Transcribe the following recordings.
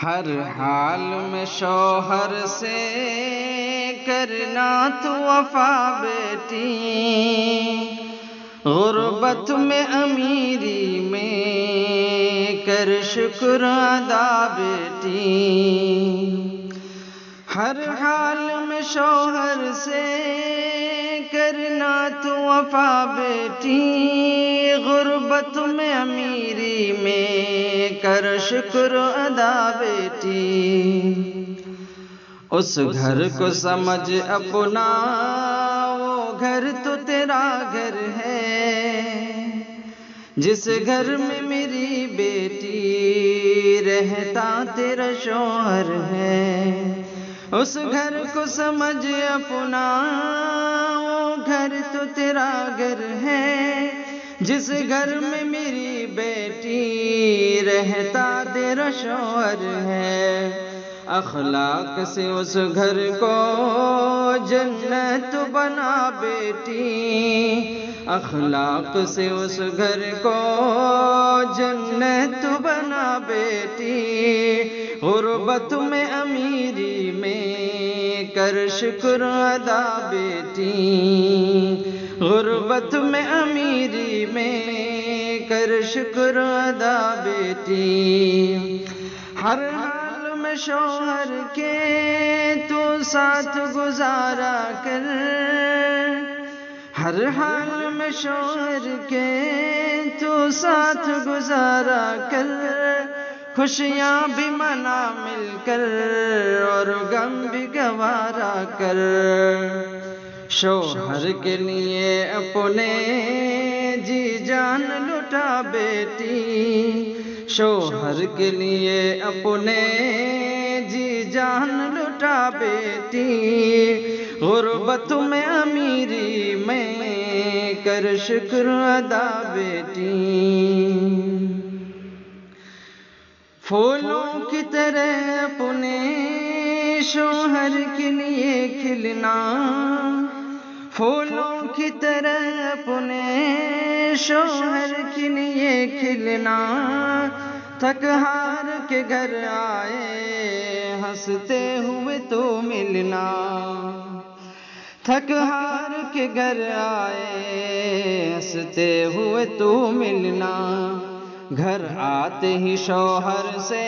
ہر حال میں شوہر سے کرنا تو وفا بیٹی، غربت میں امیری میں کر شکر ادا بیٹی۔ ہر حال میں شوہر سے کرنا تو وفا بیٹی، غربت میں امیری میں کر شکر ادا بیٹی۔ اس گھر کو سمجھ اپنا، وہ گھر تو تیرا گھر ہے، جس گھر میں میری بیٹی رہتا تیرا شوہر ہے۔ اس گھر کو سمجھ اپنا، وہ گھر تو تیرا گھر ہے، جس گھر میں میری بیٹی رہتا تیرا شوہر ہے۔ اخلاق سے اس گھر کو جنت بنا بیٹی، اخلاق سے اس گھر کو جنت بنا بیٹی۔ غربت میں امیری میں کر شکر ادا بیٹی، غربت میں امیری میں کر شکر ادا بیٹی۔ ہر حال میں شوہر کے تو ساتھ گزارا کر، ہر حال میں شوہر کے تو ساتھ گزارا کر، خوشیاں بھی منا مل کر اور غم بھی گوارا کر۔ شوہر کے لیے اپنے جی جان لٹا بیٹی، شوہر کے لیے اپنے جی جان لٹا بیٹی۔ غربت میں امیری میں کر شکر ادا بیٹی۔ پھولوں کی طرح اپنے شوہر کے لیے کھلنا، پھولوں کی طرح اپنے شوہر کے لیے کھلنا، تھک ہار کے گھر آئے ہنستے ہوئے تو ملنا، تھک ہار کے گھر آئے ہنستے ہوئے تو ملنا۔ گھر آتے ہی شوہر سے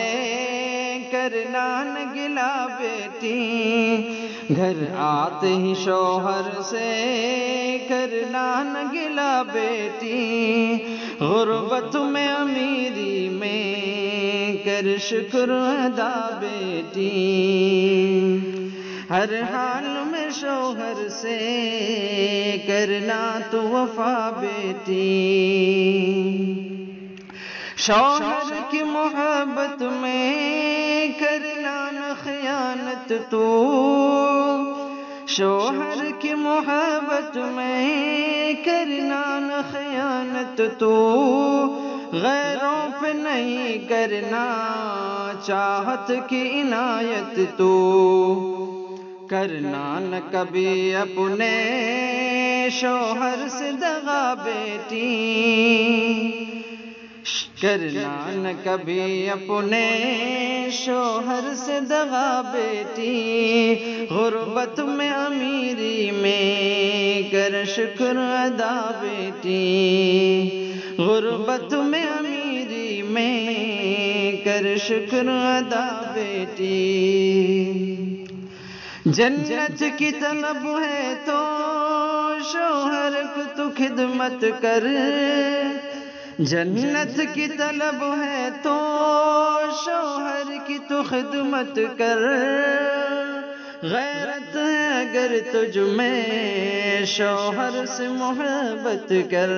کرنا نہ گلا بیٹی، گھر آتے ہی شوہر سے کرنا نہ گلا بیٹی۔ غربت میں امیری میں کر شکر ادا بیٹی، ہر حال میں شوہر سے کرنا تو وفا بیٹی۔ شوہر کی محبت میں کرنا نہ خیانت تو، شوہر کی محبت میں کرنا نہ خیانت تو، غیروں پہ نہیں کرنا چاہت کی عنایت تو، کرنا نہ کبھی اپنے شوہر سے دغا بیٹی، کرنا نہ کبھی اپنے شوہر سے دغا بیٹی۔ غربت میں امیری میں کر شکر ادا بیٹی، غربت میں امیری میں کر شکر ادا بیٹی۔ جنت کی طلب ہے تو شوہر کو تو خدمت کر، جنت کی طلب ہے تو شوہر کی تو خدمت کر، غیرت ہے اگر تجھ میں شوہر سے محبت کر،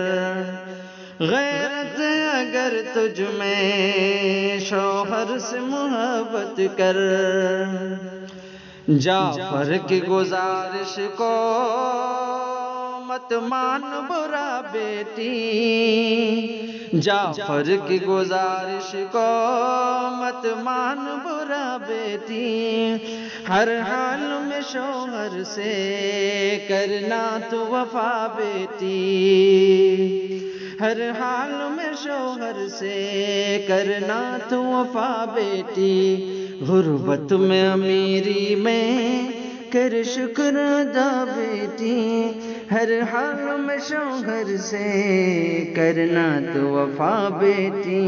غیرت ہے اگر تجھ میں شوہر سے محبت کر۔ جعفر کی گزارش کو مت مان برا بیٹی، جعفر کی گزارش کو مت مان برا بیٹی۔ ہر حال میں شوہر سے کرنا تو وفا بیٹی، ہر حال میں شوہر سے کرنا تو وفا بیٹی، غربت میں امیری میں کر شکر ادا بیٹی، ہر حال میں شوہر سے کرنا تو وفا بیٹی۔